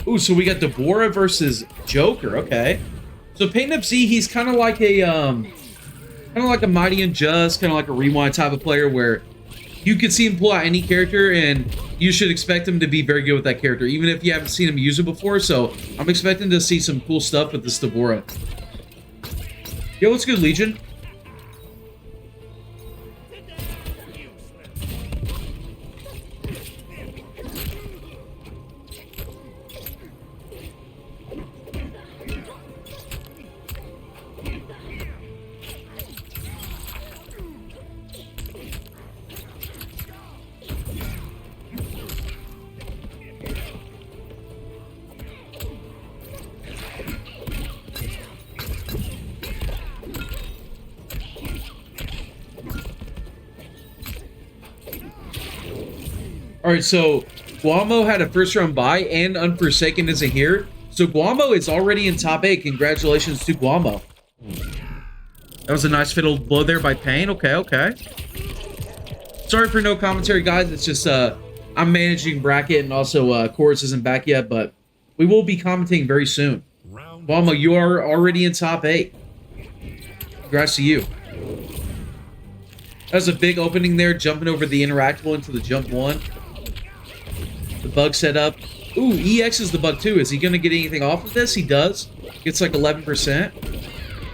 Ooh, so we got Deborah versus Joker. Okay. So Pain Up Z, he's kind of like a Mighty Unjust, kind of like a Rewind type of player where you could see him pull out any character and you should expect him to be very good with that character, even if you haven't seen him use it before. So I'm expecting to see some cool stuff with this Deborah. Yo, what's good, Legion? All right, so Guamo had a first round bye and Unforsaken isn't here. So Guamo is already in top 8. Congratulations to Guamo. That was a nice fiddle blow there by Pain. Okay, okay. Sorry for no commentary, guys. It's just I'm managing bracket and also Chorus isn't back yet, but we will be commenting very soon. Guamo, you are already in top 8. Congrats to you. That was a big opening there, jumping over the interactable into the jump 1. The bug setup. Ooh, EX is the bug too. Is he going to get anything off of this? He does. Gets like 11%.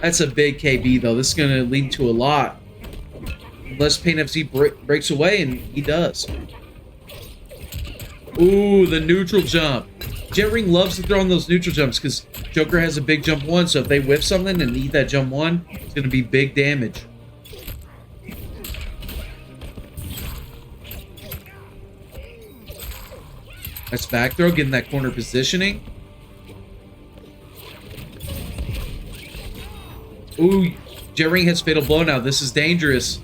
That's a big KB though. This is going to lead to a lot. Unless Pain FZ breaks away, and he does. Ooh, the neutral jump. Jet Ring loves to throw in those neutral jumps because Joker has a big jump 1, so if they whiff something and eat that jump 1, it's going to be big damage. Nice back throw, getting that corner positioning. Ooh, Jet Ring hits Fatal Blow now. This is dangerous.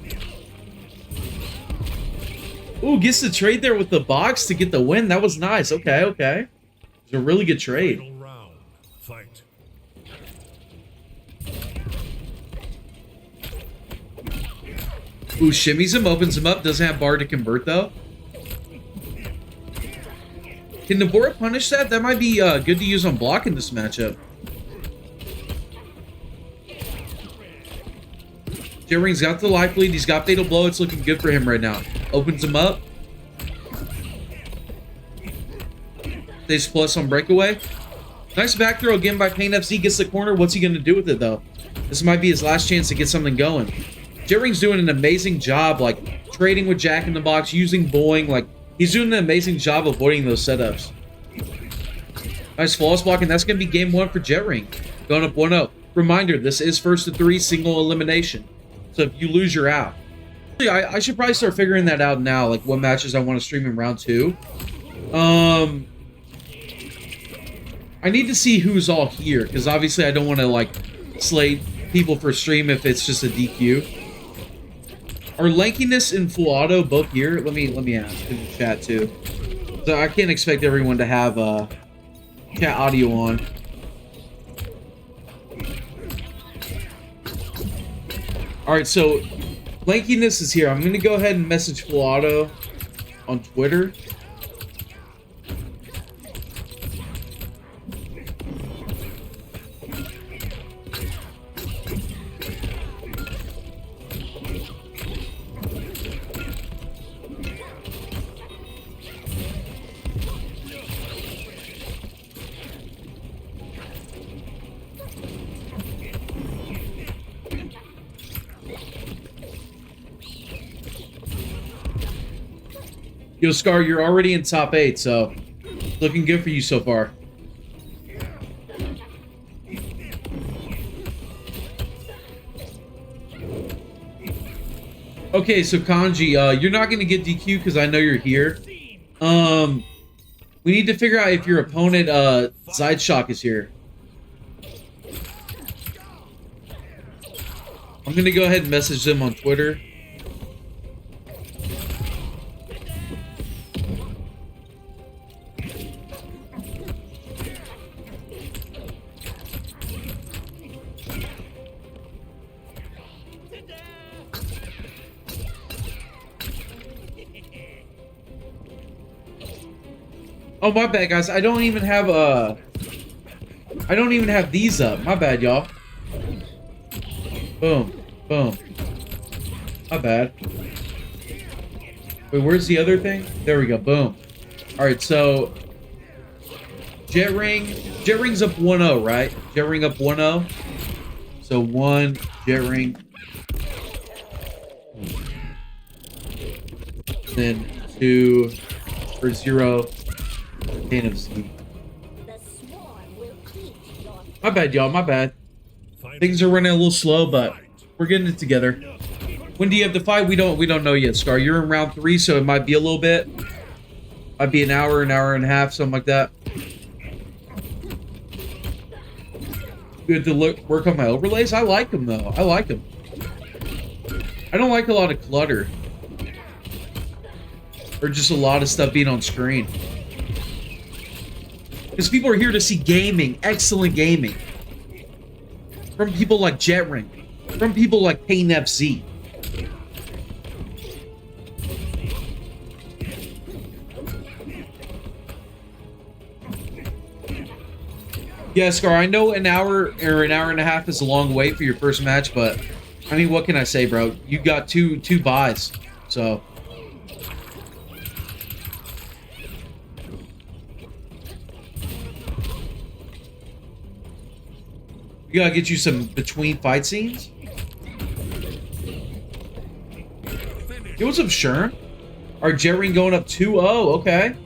Ooh, gets the trade there with the box to get the win. That was nice. Okay, okay. It was a really good trade. Ooh, shimmies him, opens him up. Doesn't have bar to convert, though. Can Deborah punish that? That might be good to use on block in this matchup. Jet Ring's got the life lead. He's got Fatal Blow. It's looking good for him right now. Opens him up. Stays plus on breakaway. Nice back throw again by Pain FZ. Gets the corner. What's he going to do with it, though? This might be his last chance to get something going. Jet Ring's doing an amazing job, like, trading with Jack in the box, using bowling, like, he's doing an amazing job avoiding those setups. Nice flawless block, and that's going to be game 1 for Jet Ring. Going up 1-0. Reminder, this is first to 3 single elimination. So if you lose, you're out. I should probably start figuring that out now, like what matches I want to stream in round 2. I need to see who's all here, because obviously I don't want to, like, slate people for stream if it's just a DQ. Are Lankiness and Full Auto both here? Let me ask in the chat too. So I can't expect everyone to have chat audio on. Alright, so Lankiness is here. I'm gonna go ahead and message Full Auto on Twitter. Yo, Scar, you're already in top 8, so looking good for you so far. Okay, so Kanji, you're not going to get DQ because I know you're here. We need to figure out if your opponent, Zeitshock is here. I'm going to go ahead and message them on Twitter. Oh, my bad, guys. I don't even have these up. My bad, y'all. Boom. Boom. My bad. Wait, where's the other thing? There we go. Boom. Alright, so... Jet Ring's up 1-0, right? Jet Ring up 1-0. So 1, Jet Ring. Then 2, or 0, Pain of Z. My bad, y'all. My bad. Things are running a little slow, but we're getting it together. When do you have the fight? We don't know yet, Scar. You're in round 3, so it might be a little bit. Might be an hour and a half, something like that. Good to work on my overlays. I like them though. I like them. I don't like a lot of clutter, or just a lot of stuff being on screen. Because people are here to see gaming, excellent gaming, from people like Jet Ring, from people like Pain FZ. Yeah, Scar, I know an hour or an hour and a half is a long wait for your first match, but I mean, what can I say, bro? You got two buys, so. We gotta get you some between fight scenes. Yo, what's up, Sherm? Our Jet Ring going up 2-0, okay.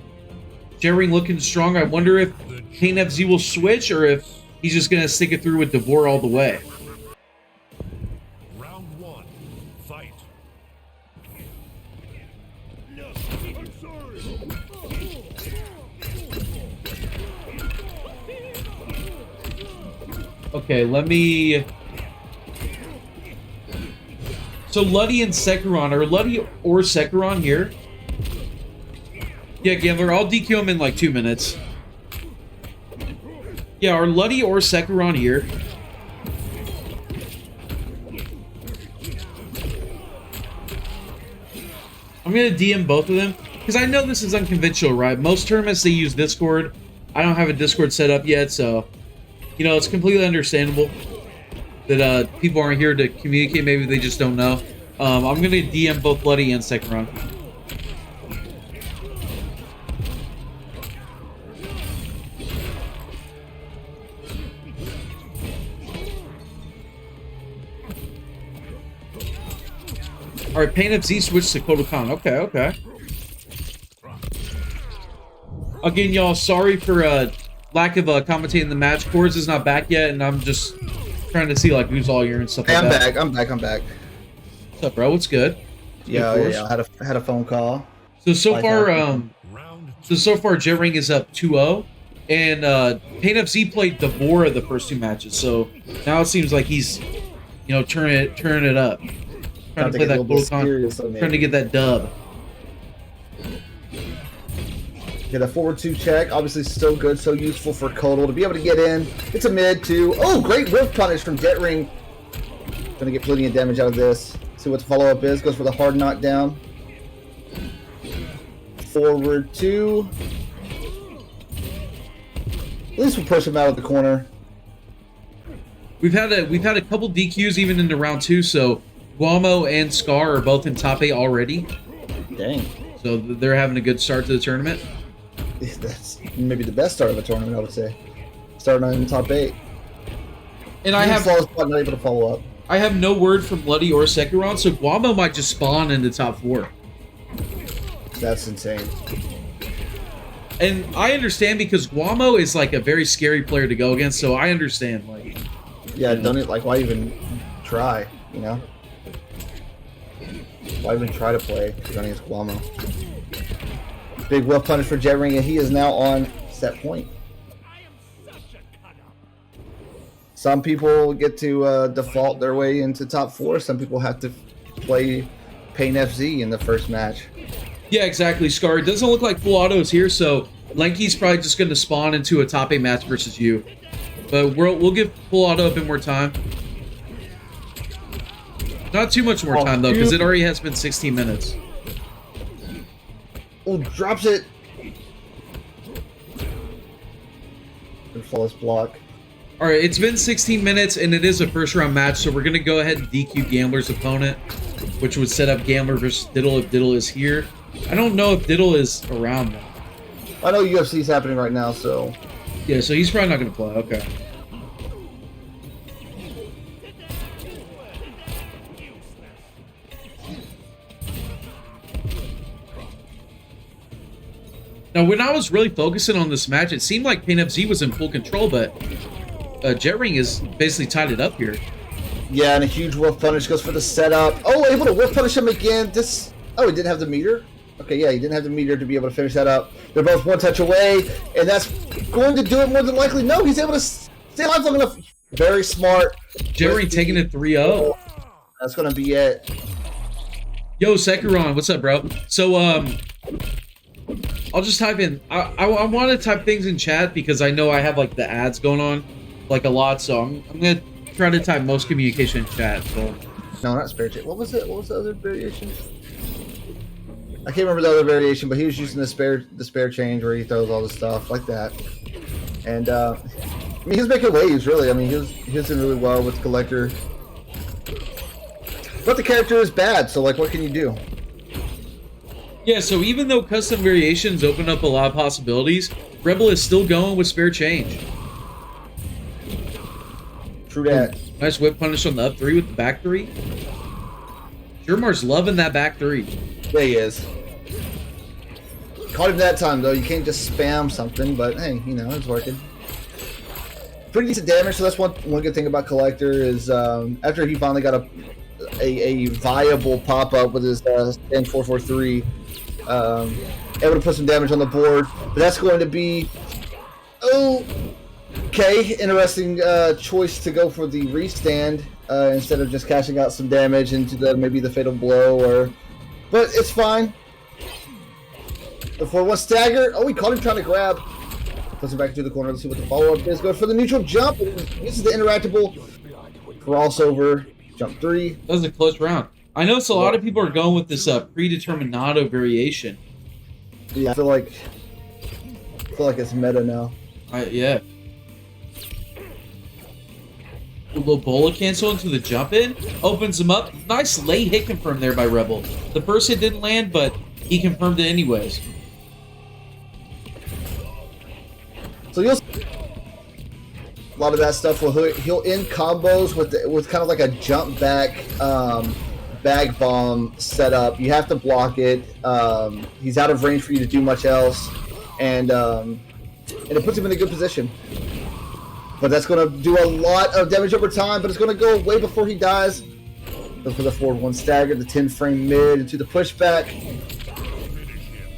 Jet Ring looking strong. I wonder if Pain FZ will switch, or if he's just gonna stick it through with Devore all the way. Round 1, fight. Okay, let me... So Luddy and Sekiron, are Luddy or Sekiron here? Yeah, Gambler, I'll DQ him in like 2 minutes. Yeah, are Luddy or Sekiron here? I'm gonna DM both of them, because I know this is unconventional, right? Most tournaments, they use Discord. I don't have a Discord set up yet, so... You know, it's completely understandable that people aren't here to communicate. Maybe they just don't know. I'm gonna DM both Luddy and Sekiron. Alright, Pain FZ switched to Kodokan. Okay, okay. Again, y'all, sorry for lack of commentating the match. Cords is not back yet, and I'm just trying to see like who's all here and stuff like that. I'm back. What's up, bro? What's good? Yeah, I had a phone call. So far, Jet Ring is up 2-0, and Pain FZ played Devore the first 2 matches. So now it seems like he's, you know, turning it up. Trying to play that Kodokan, trying to get that dub. Get a forward 2 check. Obviously, so good, so useful for Kodal to be able to get in. It's a mid 2. Oh, great whiff punish from Jet Ring. Gonna get plenty of damage out of this. See what the follow up is. Goes for the hard knockdown. Forward 2. At least we'll push him out of the corner. We've had a couple DQs even into round 2, so Guamo and Scar are both in top 8 already. Dang. So they're having a good start to the tournament. That's maybe the best start of a tournament, I would say. Starting in the top 8. And I have not able to follow up. I have no word from Luddy or Sekiron, so Guamo might just spawn in the top 4. That's insane. And I understand, because Guamo is like a very scary player to go against, so I understand. Like, yeah, done it. Like, why even try? You know, why even try to play running against Guamo? Big whiff punish for Jet Ring, and he is now on set point. Some people get to default their way into top 4. Some people have to play Pain FZ in the first match. Yeah, exactly, Scar. It doesn't look like full auto is here, so Lanky's probably just going to spawn into a top 8 match versus you. But we'll give full auto a bit more time. Not too much more time, though, because it already has been 16 minutes. Oh, drops it. Flawless block. All right, it's been 16 minutes, and it is a first-round match, so we're going to go ahead and DQ Gambler's opponent, which would set up Gambler versus Diddle if Diddle is here. I don't know if Diddle is around, though. I know UFC is happening right now, so... Yeah, so he's probably not going to play. Okay. Now, when I was really focusing on this match, it seemed like Pain FZ was in full control, but Jet Ring is basically tied it up here. Yeah, and a huge wolf punish goes for the setup. Oh, able to wolf punish him again. This. Oh, he didn't have the meter? Okay, yeah, he didn't have the meter to be able to finish that up. They're both one touch away, and that's going to do it more than likely. No, he's able to stay alive long enough. Very smart. Jet Ring taking it 3-0. That's going to be it. Yo, Sekuron, what's up, bro? So, I'll just type in. I want to type things in chat because I know I have like the ads going on, like a lot. So I'm gonna try to type most communication in chat. So no, not spare chain. What was it? What was the other variation? I can't remember the other variation, but he was using the spare change where he throws all the stuff like that. And I mean, he was making waves really. I mean, he was doing really well with Kollector. But the character is bad, so like, what can you do? yeah, so even though custom variations open up a lot of possibilities, Rebel is still going with spare change. True that. Nice whip punish on the up 3 with the back 3. Jermar's loving that back 3. Yeah, he is. Caught him that time though. You can't just spam something, but hey, you know, it's working. Pretty decent damage. So that's one good thing about Kollector is after he finally got a viable pop up with his stand 443, able to put some damage on the board. But that's going to be okay. Interesting choice to go for the restand instead of just cashing out some damage into maybe the fatal blow but it's fine. The 4-1 stagger. Oh, he caught him trying to grab. Puts him back into the corner. Let's see what the follow-up is. Goes for the neutral jump. This is the interactable crossover. Jump 3. That was a close round. I noticed a lot of people are going with this predeterminado variation. Yeah, I feel like it's meta now. Yeah. A little bola cancel into the jump in. Opens him up. Nice late hit confirmed there by Rebel. The first hit didn't land, but he confirmed it anyways. So you'll see a lot of that stuff. He'll end combos with kind of like a jump back bag bomb setup. You have to block it. He's out of range for you to do much else, and it puts him in a good position. But that's going to do a lot of damage over time, but it's going to go way before he dies. Go for the 4-1 stagger, the 10-frame mid into the pushback.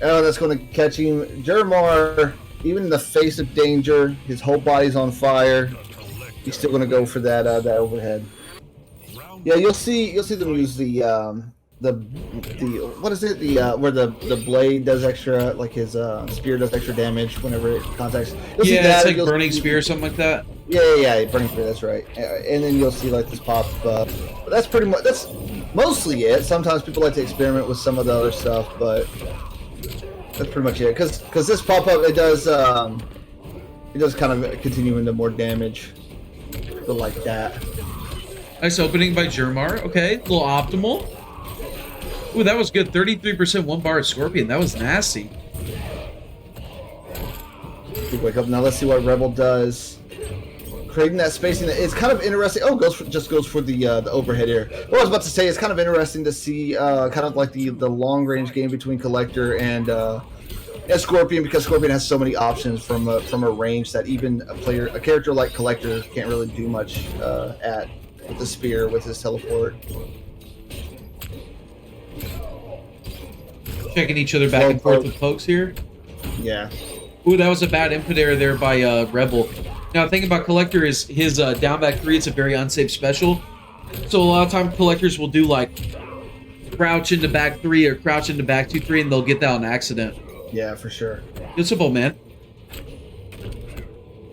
Oh, that's going to catch him. Jermar, even in the face of danger, his whole body's on fire. He's still going to go for that overhead. Yeah, you'll see them use the what is it? Where the blade does extra, like his spear does extra damage whenever it contacts. Yeah, it's like burning spear or something like that. Yeah, burning spear. That's right. And then you'll see like this pop. But that's mostly it. Sometimes people like to experiment with some of the other stuff, but that's pretty much it. Because this pop up it does kind of continue into more damage, but like that. Nice opening by Jermar. Okay, a little optimal. Ooh, that was good. 33% 1-bar Scorpion. That was nasty. Wake up. Now let's see what Rebel does. Creating that spacing. It's kind of interesting. Oh, goes for the overhead here. What I was about to say, it's kind of interesting to see kind of like the long range game between Kollector and Scorpion, because Scorpion has so many options from a range that even a character like Kollector can't really do much at with the spear with his teleport. Checking each other back and forth with pokes here. Yeah. Ooh, that was a bad input error there by Rebel. Now, the thing about Kollector is his down back 3, it's a very unsafe special. So a lot of times Collectors will do like crouch into back 3 or crouch into back 2-3, and they'll get that on accident. Yeah, for sure. Good simple, man.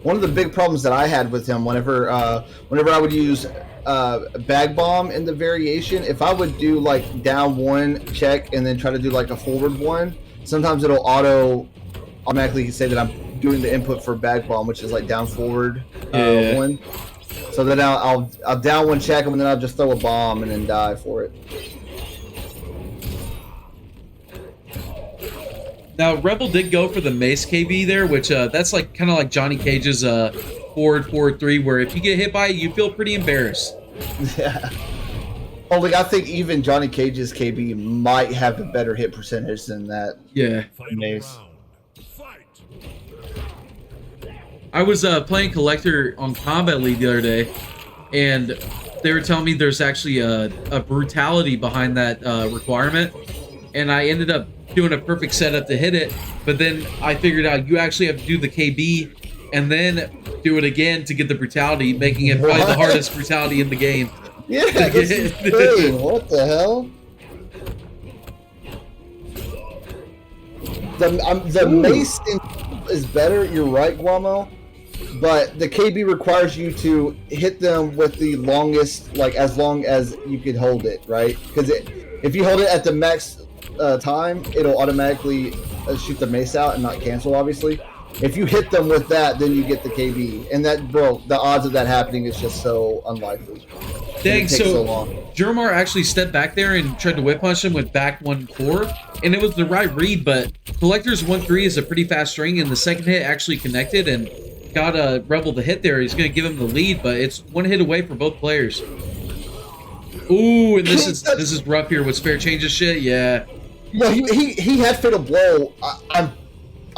One of the big problems that I had with him whenever I would use bag bomb in the variation, if I would do like down 1 check and then try to do like a forward 1, sometimes it'll automatically say that I'm doing the input for bag bomb, which is like down forward Yeah. one. So then I'll down one, check him, and then I'll just throw a bomb and then die for it. Now Rebel did go for the mace KB there, which that's like kind of like Johnny Cage's forward 3, where if you get hit by it, you feel pretty embarrassed. Yeah. Only I think even Johnny Cage's KB might have a better hit percentage than that. Yeah. Final Mace. round. Fight. I was playing Kollector on Kombat League the other day, and they were telling me there's actually a brutality behind that requirement, and I ended up doing a perfect setup to hit it, but then I figured out you actually have to do the KB and then do it again to get the brutality, making it probably the What? hardest brutality in the game. Yeah, that's insane. What the hell? The mace is better. You're right, Guamo. But the KB requires you to hit them with the longest, like as long as you could hold it, right? Because if you hold it at the max time, it'll automatically shoot the mace out and not cancel, obviously. If you hit them with that, then you get the KB. And that, bro, the odds of that happening is just so unlikely. Dang, It takes so long. Jermar actually stepped back there and tried to whip punch him with back 1-4, and it was the right read, but Collector's 1-3 is a pretty fast string, and the second hit actually connected and got a Rebel the hit there. He's going to give him the lead, but it's one hit away for both players. Ooh, and this is rough here with spare changes shit, yeah. No, he had Fatal Blow.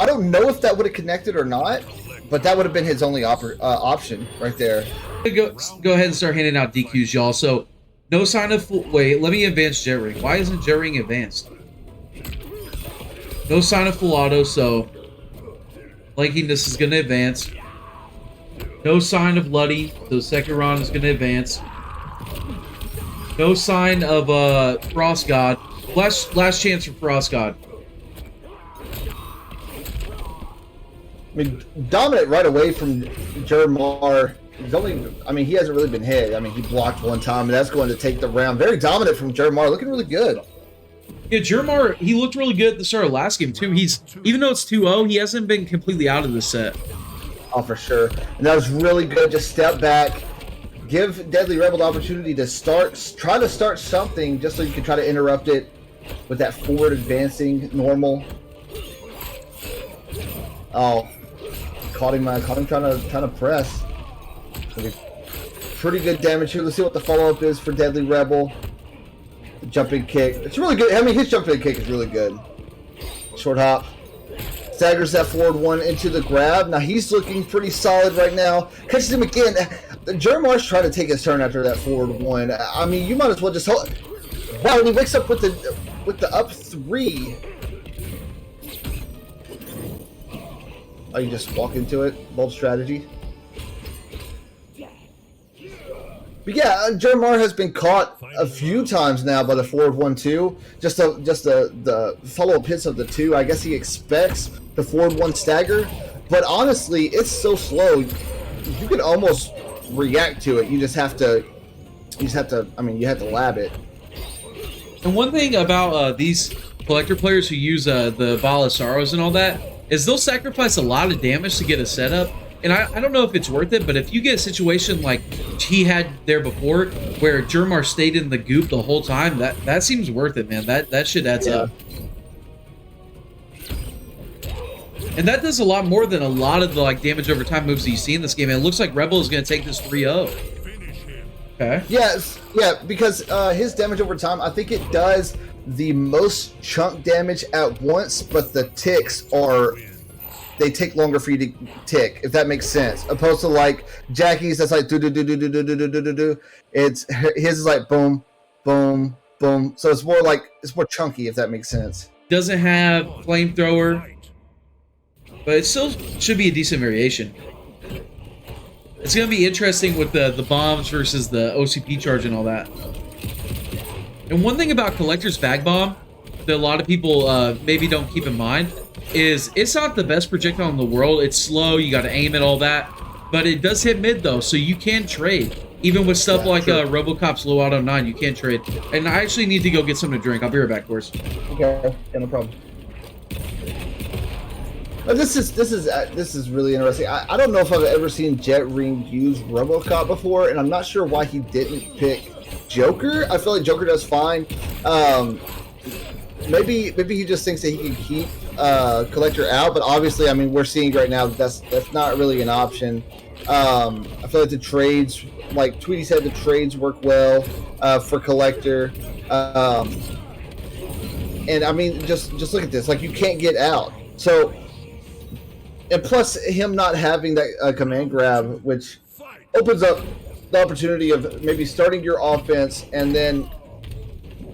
I don't know if that would have connected or not, but that would have been his only option right there. Go ahead and start handing out DQs, y'all. So, no sign of full... Wait, let me advance Jet Ring. Why isn't Jet Ring advanced? No sign of full auto, so... Lankiness is going to advance. No sign of Luddy, so second round is going to advance. No sign of Frost God. Last chance for Frost God. I mean, dominant right away from Jermar. He hasn't really been hit. I mean, he blocked one time, and that's going to take the round. Very dominant from Jermar, looking really good. Yeah, Jermar, he looked really good at the start of last game, too. Even though it's 2-0, he hasn't been completely out of the set. Oh, for sure. And that was really good. Just step back. Give Deadly Rebel the opportunity to try to start something just so you can try to interrupt it with that forward advancing normal. Oh, caught him trying to press. Pretty good damage here. Let's see what the follow-up is for Deadly Rebel. The jumping kick. It's really good. I mean, his jumping kick is really good. Short hop. Staggers that forward one into the grab. Now he's looking pretty solid right now. Catches him again. Jermar's trying to take his turn after that forward one. I mean, you might as well just hold. Wow, and he wakes up with the up 3. Oh, you just walk into it? Bold strategy. But yeah, Jermar has been caught a few times now by the forward 1-2. Just the follow-up hits of the 2. I guess he expects the forward 1 stagger. But honestly, it's so slow. You can almost react to it. You have to lab it. And one thing about these Collector players who use the Balasaros and all that is they'll sacrifice a lot of damage to get a setup. And I don't know if it's worth it, but if you get a situation like he had there before, where Jermar stayed in the goop the whole time, that seems worth it, man. That shit adds up. And that does a lot more than a lot of the damage over time moves that you see in this game. And it looks like Rebel is going to take this 3-0. Okay. Yes, yeah, because his damage over time, I think it does the most chunk damage at once, but the ticks they take longer for you to tick, if that makes sense. Opposed to like Jackie's, that's like do do do do do do do do do do. His is like boom, boom, boom. So it's more chunky, if that makes sense. Doesn't have flamethrower, but it still should be a decent variation. It's gonna be interesting with the bombs versus the OCP charge and all that. And one thing about Collector's Bag Bomb that a lot of people maybe don't keep in mind is it's not the best projectile in the world. It's slow, you gotta aim it, all that. But it does hit mid though, so you can trade. Even with stuff like Robocop's low auto 9, you can trade. And I actually need to go get something to drink. I'll be right back, of course. Okay, yeah, no problem. This is really interesting. I don't know if I've ever seen Jet Ring use Robocop before, and I'm not sure why he didn't pick Joker. I feel like Joker does fine. Maybe he just thinks that he can keep Kollector out, but obviously, I mean, we're seeing right now that that's not really an option. I feel like the trades, like Tweedy said, the trades work well for Kollector. And I mean, just look at this. Like, you can't get out. So, and plus him not having that command grab, which opens up the opportunity of maybe starting your offense and then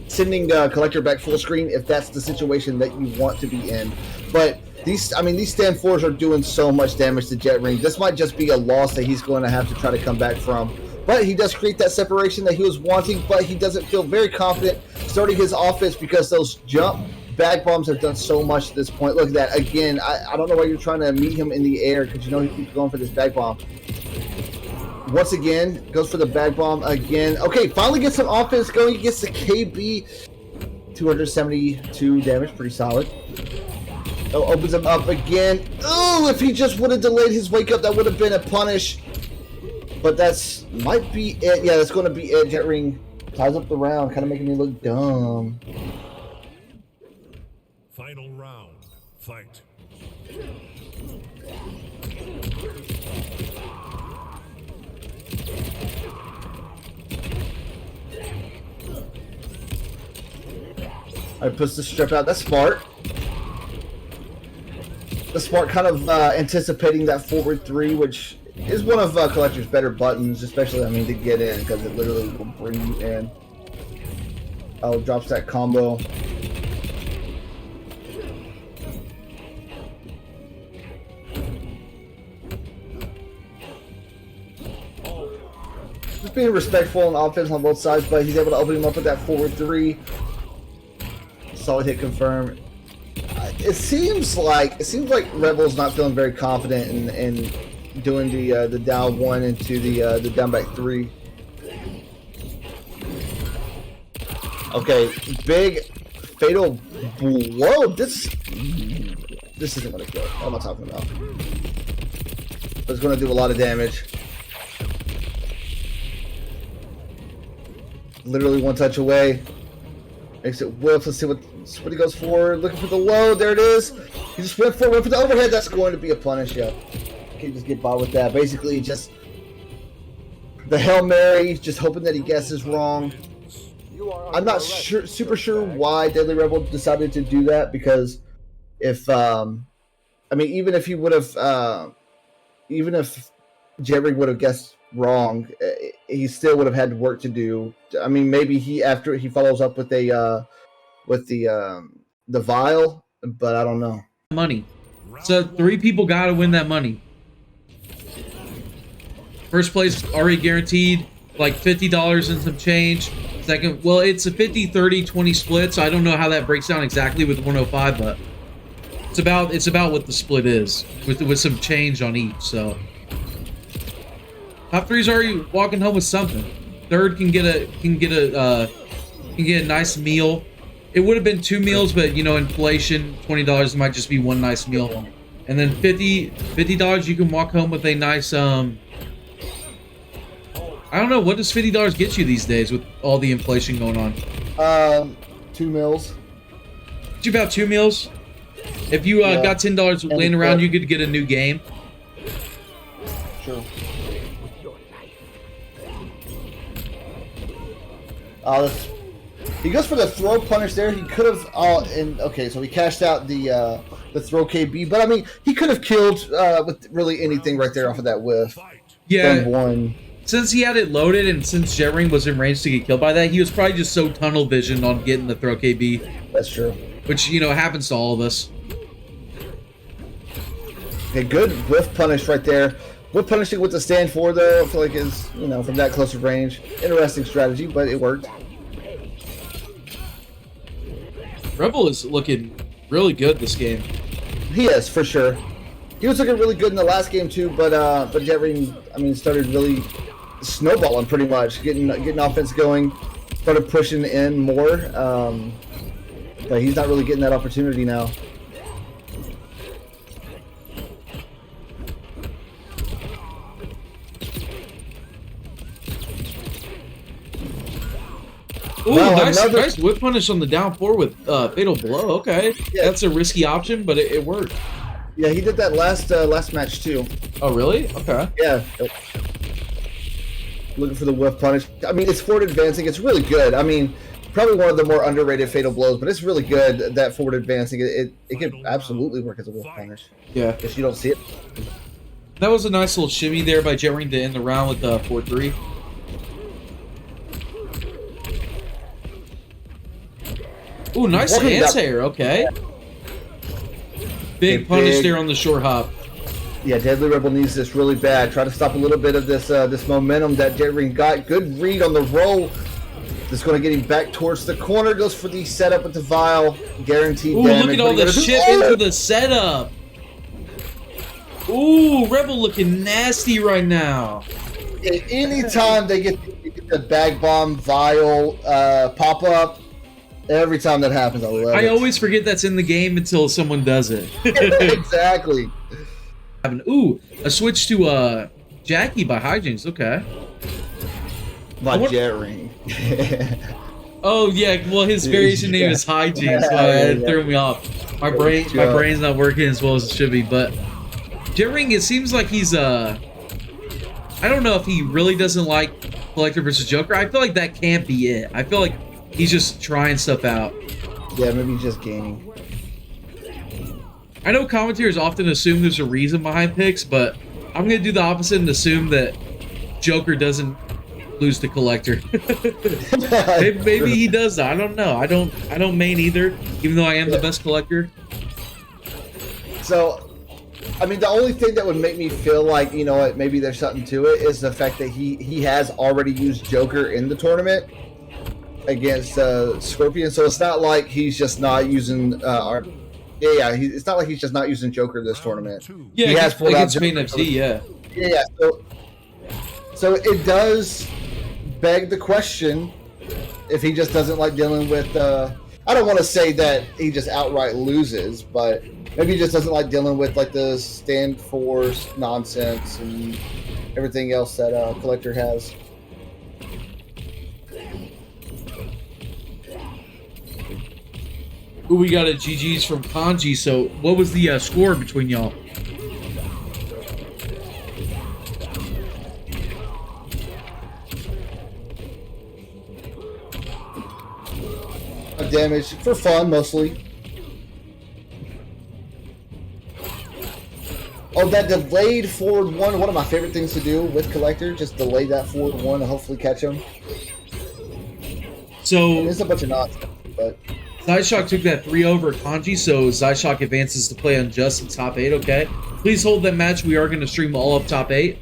sending Kollector back full screen if that's the situation that you want to be in. But these stand fours are doing so much damage to Jet Ring. This might just be a loss that he's going to have to try to come back from. But he does create that separation that he was wanting, but he doesn't feel very confident starting his offense because those jump bag bombs have done so much at this point. Look at that. Again, I don't know why you're trying to meet him in the air because you know he keeps going for this bag bomb. Once again, goes for the bag bomb again. Okay, finally gets some offense going. He gets the KB. 272 damage, pretty solid. Oh, opens him up again. Oh, if he just would have delayed his wake up, that would have been a punish. But that's might be it. Yeah, that's going to be it. Jet Ring ties up the round, kind of making me look dumb. Final round. Fight. I puts the strip out. That's smart. That's smart, kind of anticipating that forward three, which is one of Kollector's better buttons, especially, I mean, to get in, because it literally will bring you in. Oh, drops that combo. Just being respectful on offense on both sides, but he's able to open him up with that forward three. Solid hit confirmed. It seems like Rebel's not feeling very confident in doing the down one into the down back three. Okay, big fatal blow. This isn't gonna kill. What am I talking about? It's gonna do a lot of damage. Literally one touch away. Makes it whiff. Let's see what he goes for. Looking for the low. There it is. He just went for the overhead. That's going to be a punish. Yeah. Can't just get by with that. Basically, just the Hail Mary. Just hoping that he guesses wrong. I'm not super sure why Deadly Rebel decided to do that, because if I mean, even if he would have, even if Jet Ring would have guessed wrong, he still would have had work to do. I mean, maybe after he follows up with the vial, but I don't know. Money. So 3 people got to win that money. First place already guaranteed, like $50 and some change. Second, well, it's a 50, 30, 20 split, so I don't know how that breaks down exactly with 105, but it's about what the split is with some change on each. So top 3's already walking home with something. Third can get a nice meal. It would have been 2 meals, but you know, inflation, $20 might just be one nice meal. And then $50 you can walk home with a nice I don't know, what does $50 get you these days with all the inflation going on? 2 meals. It's about 2 meals. If you got $10 laying around, you could get a new game. Sure. He goes for the throw punish there. He could have. Okay, so he cashed out the throw KB, but I mean, he could have killed with really anything right there off of that whiff. Yeah. One. Since he had it loaded, and since Jet Ring was in range to get killed by that, he was probably just so tunnel visioned on getting the throw KB. That's true. Which, you know, happens to all of us. Okay, good whiff punish right there. Whiff punishing with the stand 4, though, I feel like is, you know, from that close of range. Interesting strategy, but it worked. Rebel is looking really good this game. He is, for sure. He was looking really good in the last game too, but Jet Ring, I mean, started really snowballing pretty much, getting offense going, started pushing in more, but he's not really getting that opportunity now. Ooh, Wow, nice whip punish on the down 4 with fatal blow. Okay, Yeah. that's a risky option, but it worked. Yeah, he did that last match too. Oh, really? Okay. Yeah. Looking for the whiff punish. I mean, it's forward advancing. It's really good. I mean, probably one of the more underrated fatal blows, but it's really good, that forward advancing. It can absolutely work as a whiff punish. Yeah. Guess you don't see it. That was a nice little shimmy there by Jetring to end the round with the 4-3. Ooh, nice anti-air. Okay. Big punish there on the short hop. Yeah, Deadly Rebel needs this really bad. Try to stop a little bit of this this momentum that Jetring got. Good read on the roll. Just going to get him back towards the corner. Goes for the setup with the vial. Guaranteed damage. Ooh, look at all the shit into the setup. Ooh, Rebel looking nasty right now. Anytime they get the bag bomb vial pop up, every time that happens, I love it. I always forget that's in the game until someone does it. Exactly. Ooh, a switch to Jackie by Hijinks. Okay. My Jetring. Oh yeah, well his variation name is Hijinks, so it threw me off. My brain's not working as well as it should be. But Jetring, it seems like he's I don't know if he really doesn't like Kollector versus Joker. I feel like that can't be it. I feel like he's just trying stuff out. Yeah, maybe he's just gaining. I know commentators often assume there's a reason behind picks, but I'm gonna do the opposite and assume that Joker doesn't lose to Kollector. maybe he does. I don't know. I don't main either, even though I am the best Kollector. So, I mean, the only thing that would make me feel like, you know what, maybe there's something to it is the fact that he has already used Joker in the tournament against Scorpion. So it's not like he's just not using it's not like he's just not using Joker this tournament. Yeah, he has pulled out against Main FC, yeah. Yeah, so it does beg the question if he just doesn't like dealing with I don't want to say that he just outright loses, but maybe he just doesn't like dealing with like the stand force nonsense and everything else that Kollector has. Ooh, we got a GG's from Kanji. So what was the score between y'all? Damage for fun mostly. Oh, that delayed forward one of my favorite things to do with Kollector, just delay that forward one and hopefully catch him. So it's a bunch of nonsense, but Zyshock took that 3 over Kanji, so Zyshock advances to play Unjust in top 8, okay? Please hold that match. We are going to stream all of top 8.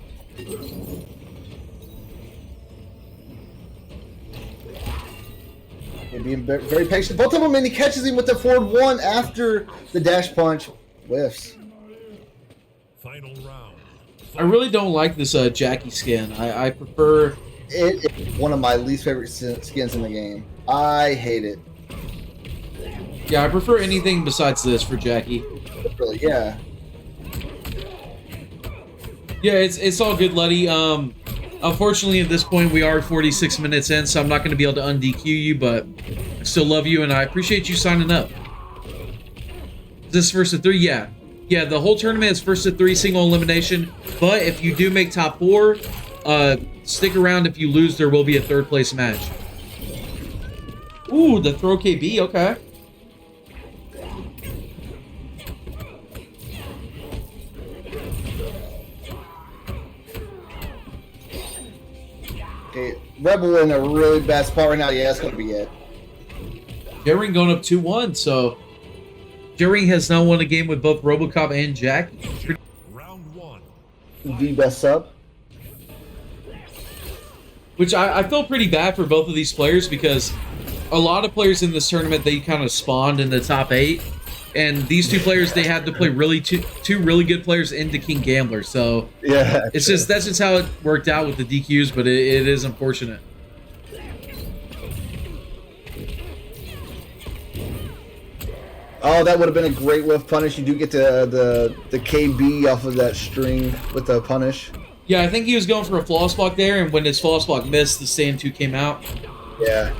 They're being very patient. Both of them, and he catches him with the forward one after the dash punch. Whiffs. Final round. I really don't like this Jackie skin. I prefer... It's one of my least favorite skins in the game. I hate it. Yeah, I prefer anything besides this for Jackie. Really, yeah. Yeah, it's all good, Letty. Unfortunately, at this point, we are 46 minutes in, so I'm not going to be able to un-DQ you, but I still love you, and I appreciate you signing up. Is this first to 3? Yeah. Yeah, the whole tournament is first to 3, single elimination, but if you do make top 4, stick around. If you lose, there will be a third place match. Ooh, the throw KB, okay. Okay, Rebel in a really bad spot right now. Yeah, that's going to be it. Jetring going up 2-1, so Jetring has now won a game with both Robocop and Jack. Round 1. The best sub. Which I feel pretty bad for both of these players because a lot of players in this tournament, they kind of spawned in the top 8. And these two players, they had to play two really good players into King Gambler. So yeah, it's just that's just how it worked out with the DQs, but it is unfortunate. Oh, that would have been a great whiff punish. You do get the KB off of that string with the punish. Yeah, I think he was going for a flawless block there, and when his flawless block missed, the stand 2 came out. Yeah.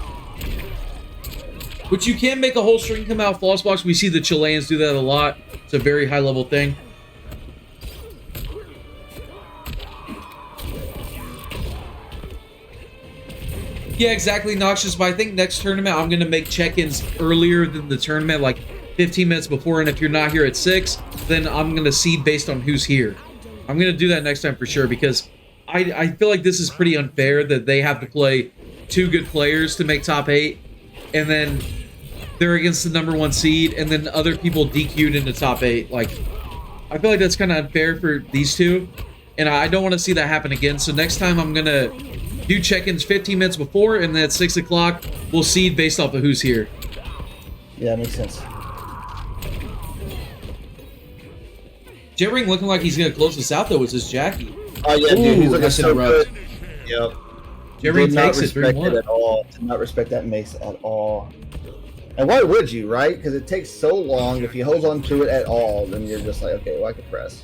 Which you can make a whole string come out of floss box. We see the Chileans do that a lot. It's a very high level thing. Yeah, exactly, Noxious. But I think next tournament I'm gonna make check-ins earlier than the tournament, like 15 minutes before. And if you're not here at 6, then I'm gonna seed based on who's here. I'm gonna do that next time for sure, because I feel like this is pretty unfair that they have to play 2 good players to make top 8, and then they're against the #1 seed, and then other people DQ'd into top 8. Like, I feel like that's kind of unfair for these two, and I don't want to see that happen again. So next time I'm gonna do check-ins 15 minutes before, and then at 6 o'clock we'll seed based off of who's here. Yeah, makes sense. Jet-Ring looking like he's gonna close this out though with his Jackie. Oh yeah, dude, he's looking nice so interrupt. good. Yep. Jet-Ring Did not takes it respect 3-1. it at all. Did not respect that mace at all. And why would you, right? Because it takes so long. If he holds on to it at all, then you're just like, okay, well, I can press.